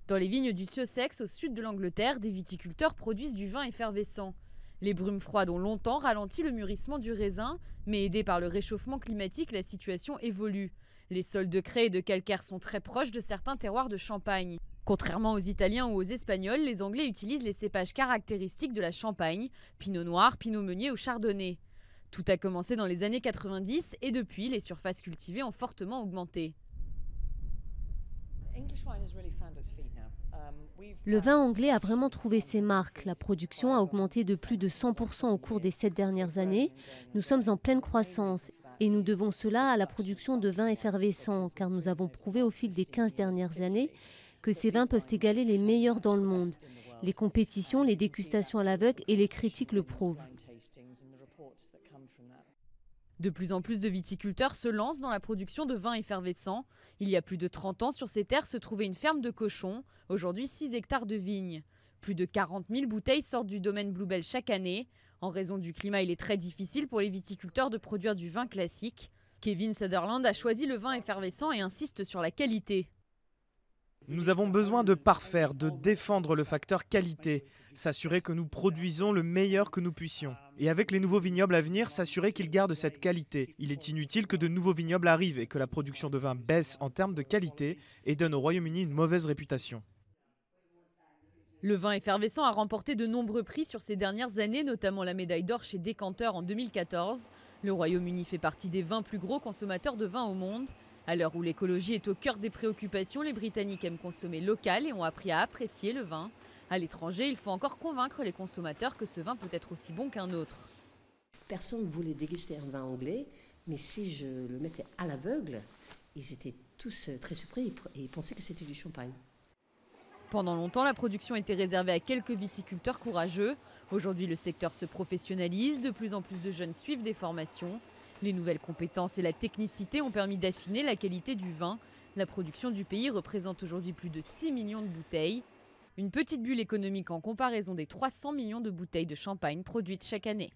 Dans les vignes du Sussex, au sud de l'Angleterre, des viticulteurs produisent du vin effervescent. Les brumes froides ont longtemps ralenti le mûrissement du raisin, mais aidés par le réchauffement climatique, la situation évolue. Les sols de craie et de calcaire sont très proches de certains terroirs de Champagne. Contrairement aux Italiens ou aux Espagnols, les Anglais utilisent les cépages caractéristiques de la Champagne, Pinot Noir, Pinot Meunier ou Chardonnay. Tout a commencé dans les années 90 et depuis, les surfaces cultivées ont fortement augmenté. Le vin anglais a vraiment trouvé ses marques. La production a augmenté de plus de 100% au cours des 7 dernières années. Nous sommes en pleine croissance et nous devons cela à la production de vins effervescents, car nous avons prouvé au fil des 15 dernières années que ces vins peuvent égaler les meilleurs dans le monde. Les compétitions, les dégustations à l'aveugle et les critiques le prouvent. De plus en plus de viticulteurs se lancent dans la production de vins effervescents. Il y a plus de 30 ans, sur ces terres se trouvait une ferme de cochons, aujourd'hui 6 hectares de vignes. Plus de 40 000 bouteilles sortent du domaine Bluebell chaque année. En raison du climat, il est très difficile pour les viticulteurs de produire du vin classique. Kevin Sutherland a choisi le vin effervescent et insiste sur la qualité. Nous avons besoin de parfaire, de défendre le facteur qualité, s'assurer que nous produisons le meilleur que nous puissions. Et avec les nouveaux vignobles à venir, s'assurer qu'ils gardent cette qualité. Il est inutile que de nouveaux vignobles arrivent et que la production de vin baisse en termes de qualité et donne au Royaume-Uni une mauvaise réputation. Le vin effervescent a remporté de nombreux prix sur ces dernières années, notamment la médaille d'or chez Decanter en 2014. Le Royaume-Uni fait partie des 20 plus gros consommateurs de vin au monde. À l'heure où l'écologie est au cœur des préoccupations, les Britanniques aiment consommer local et ont appris à apprécier le vin. À l'étranger, il faut encore convaincre les consommateurs que ce vin peut être aussi bon qu'un autre. Personne ne voulait déguster un vin anglais, mais si je le mettais à l'aveugle, ils étaient tous très surpris et ils pensaient que c'était du champagne. Pendant longtemps, la production était réservée à quelques viticulteurs courageux. Aujourd'hui, le secteur se professionnalise, de plus en plus de jeunes suivent des formations. Les nouvelles compétences et la technicité ont permis d'affiner la qualité du vin. La production du pays représente aujourd'hui plus de 6 millions de bouteilles. Une petite bulle économique en comparaison des 300 millions de bouteilles de champagne produites chaque année.